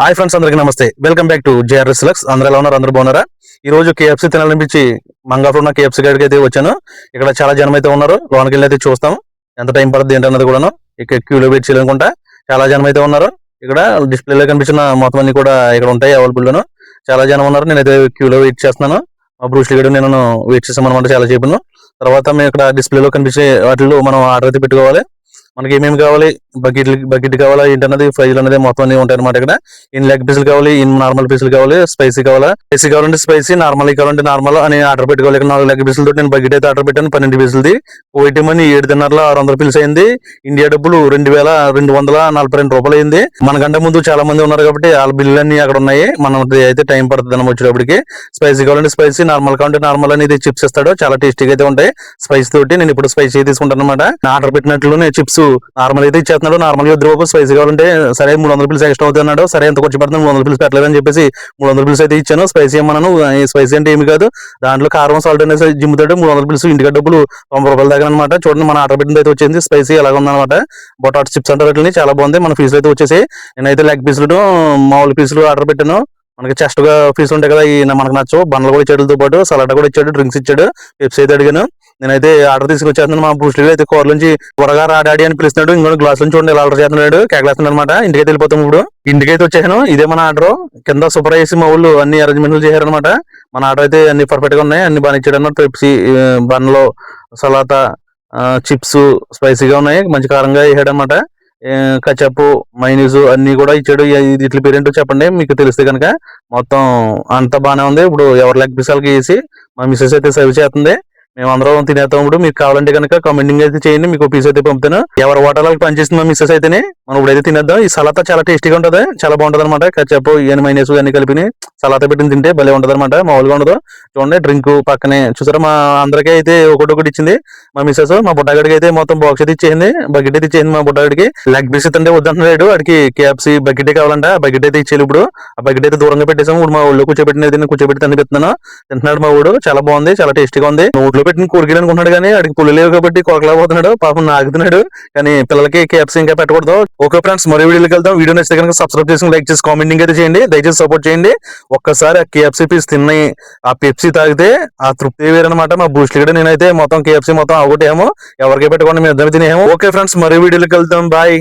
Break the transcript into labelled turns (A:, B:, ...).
A: Hi friends, అందరికీ నమస్తే. Welcome back to JRS lux. అందరూ ఎలా ఉన్నారు? అందరూ బాగున్నారా? ఈ రోజు కేఎఫ్సీ తినాలనిపించి మంగాపురం ఉన్న కేఎఫ్సీ గడికి అయితే వచ్చాను. ఇక్కడ చాలా జనం అయితే ఉన్నారు. లోనికి వెళ్ళి అయితే చూస్తాం ఎంత టైం పడుతుంది ఏంటన్నది కూడాను. ఇక్కడ క్యూలో వెయిట్ చేయాలనుకుంటా చాలా జనం అయితే ఉన్నారు. ఇక్కడ డిస్ప్లేలో కనిపించిన మొత్తం అన్ని కూడా ఇక్కడ ఉంటాయి అవైలబుల్ గాను. చాలా జనం ఉన్నారు. నేనైతే క్యూలో వెయిట్ చేస్తున్నాను. మా బ్రూస్లీ గడు నేను వెయిట్ చేసామన్నమాట చాలా చెప్పాను. తర్వాత మేము ఇక్కడ డిస్ప్లేలో కనిపించే వాటిలో మనం ఆర్డర్ అయితే పెట్టుకోవాలి. మనకి ఏమేమి కావాలి, బకెట్ కావాలా ఏంటన్నది, ఫ్రైలు అనేది మొత్తం అన్ని ఉంటాయి అనమాట. ఇక్కడ ఇన్ లెగ్ పీసులు కావాలి, ఇన్ నార్మల్ పీసులు కావాలి, స్పైసీ కావాలంటే స్పైసీ, నార్మల్ కావాలంటే నార్మల్ అని ఆర్డర్ పెట్టుకోవాలి. ఇక్కడ 4 లెగ్ పీసులతో నేను బకెట్ అయితే ఆర్డర్ పెట్టాను. 12 పీసులది కోయిటీ మనీ 7.5 600 పీసులు అయింది. ఇండియా డబ్బులు 2242 రూపాయలు అయింది. మనకంటే ముందు చాలా మంది ఉన్నారు కాబట్టి వాళ్ళ బిల్లు అన్ని అక్కడ ఉన్నాయి. మనం అయితే టైం పడుతుంది అన్న వచ్చేటప్పటికి. స్పైసీ కావాలంటే స్పైసీ, నార్మల్ కావాలంటే నార్మల్ అనేది చిప్స్ ఇస్తాడు. చాలా టేస్టీగా అయితే ఉంటాయి స్పైసీ తోటి. నేను ఇప్పుడు స్పైసీ తీసుకుంటాను అనమాట. ఆర్డర్ పెట్టినట్లునే చిప్స్ నార్మల్ అయితే ఇచ్చేస్తున్నాడు. నార్మల్ గా వద్దు స్పైసీ కావాలంటే సరే 300 పీసులు ఎక్స్ట్రా అవుతుంది అన్నాడు. సరే ఎంత ఖర్చు పడుతుంది, 300 పీసులు పెట్టలేదని చెప్పేసి 300 పీసులు అయితే ఇచ్చాను. స్పైసీ ఏమన్నాను, స్పైసీ అంటే ఏమి కాదు, దాంట్లో కారం సాల్ట్ అనేసి జిమ్ముతాడు. 300 పీసులు ఇంటికి డబ్బులు 90 రూపాయలు దాకా అనమాట. చూడండి మన ఆర్డర్ పెట్టింది అయితే వచ్చింది. స్పైసీ అలాగ ఉందన్నమాట. బొటాట్ చిప్స్ అంటారు వీటిని, చాలా బాగుంది. మన పీసులు అయితే వచ్చేసి నేనైతే లెగ్ పీసులు మామూలు పీసులు ఆర్డర్ పెట్టాను. మనకి చెస్ట్ గా పీసులు ఉంటాయి కదా, ఈ మనకు నచ్చవు. బండ్లు కూడా ఇచ్చాడుతో పాటు సలాడ్ కూడా ఇచ్చాడు, డ్రింక్స్ ఇచ్చాడు. పెప్సీ అయితే అడిగాను. నేనైతే ఆర్డర్ తీసుకొచ్చేస్తున్నాను. మా బ్రూస్లీ అయితే కూర నుంచి త్వరగా డాడీ అని పిలుస్తున్నాడు. ఇంకో గ్లాస్ నుంచి చూడండి ఎలా ఆర్డర్ చేస్తున్నాడు, కేకలేస్తున్నాడు అనమాట. ఇంటికైతే వెళ్ళిపోతాం. ఇప్పుడు ఇంటికైతే వచ్చేసాను. ఇదే మన ఆర్డర్. కింద సూపర్ వేసి మా ఊళ్ళు అన్ని అరేంజ్మెంట్లు చేశారనమాట. మన ఆర్డర్ అయితే అన్ని పర్ఫెక్ట్ గా ఉన్నాయి. అన్ని బాగా ఇచ్చాడు అన్నమాట. పెప్సీ, బన్లో, సలాతా, చిప్స్ స్పైసీగా ఉన్నాయి, మంచి కారంగా వేసాడు అనమాట. కచప్, మైనీస్ అన్ని కూడా ఇచ్చాడు. ఇట్ల పేరేంటో చెప్పండి మీకు తెలిస్తే కనుక. మొత్తం అంతా బాగానే ఉంది. ఇప్పుడు ఎవరి లెగ్ పీసాలకి వేసి మా మిస్సెస్ అయితే సర్వ్ చేస్తుంది. మేము అందరం తినేస్తాం. ఇప్పుడు మీకు కావాలంటే కనుక కామెంటింగ్ అయితే చేయండి, మీకు పీస్ అయితే పంపుతాను. ఎవరి హోటల్కి పనిచేస్తుంది మా మిస్సెస్ అయితేనే. మనం ఇప్పుడైతే తినేద్దాం. ఈ సలాతా చాలా టేస్టీగా ఉంటుంది, చాలా బాగుంటది అనమాట. కచప్, మైనీస్ అన్ని కలిపి సలాతా పెట్టిన తింటే భలే ఉంటది అనమాట, మామూలుగా ఉండదు. చూడండి డ్రింక్ పక్కనే చూసారా. మా అందరికీ అయితే ఒకటి ఇచ్చింది మా మిస్సెస్. మా బుడ్డగాడికి అయితే మొత్తం బాక్స్ అయితే ఇచ్చేసింది, బకెట్ అయితే ఇచ్చేసింది. మా బుడ్డగాడికి లెగ్ పీస్ అంటే వద్దంటున్నాడు. వాడికి కేఎఫ్సీ బకెట్ కావాలంట. ఆ బకెట్ అయితే ఇచ్చేది. ఇప్పుడు ఆ బకెట్ అయితే దూరంగా పెట్టేసాము. ఇప్పుడు మా ఊళ్ళో కూర్చోబెట్టి తింటున్నాడు మా ఊడు. చాలా బాగుంది, చాలా టేస్టీగా ఉంది. నోట్లో పెట్టిన కూరగాయలు అనుకుంటున్నాడు కానీ వాడికి పుల్లు లేవు కాబట్టి కొరకలేకపోతున్నాడు, పాపం నాగుతున్నాడు. కానీ పిల్లలకి కేఎఫ్సీ ఇంకా పెట్టకూడదు. ఓకే ఫ్రెండ్స్, మరో వీడియోకి వెళ్దాం. వీడియో నచ్చితే కనుక సబ్స్క్రైబ్ చేసి లైక్ చేసి కామెంటింగ్ అయితే చేయండి. దయచేసి సపోర్ట్ చేయండి. ఒక్కసారి ఆ కేఎఫ్సీ పీస్ తిని ఆ పెప్సీ తాగితే ఆ తృప్తి వేరనమాట. మా బూస్ట్ కూడా నేనైతే మొత్తం కేఎఫ్సీ మొత్తం ఒకటేమో ఎవరికి పెట్టుకోండి, మేము ఇద్దరు తినేమో. ఓకే ఫ్రెండ్స్, మరో వీడియోకి వెళ్దాం. బాయ్.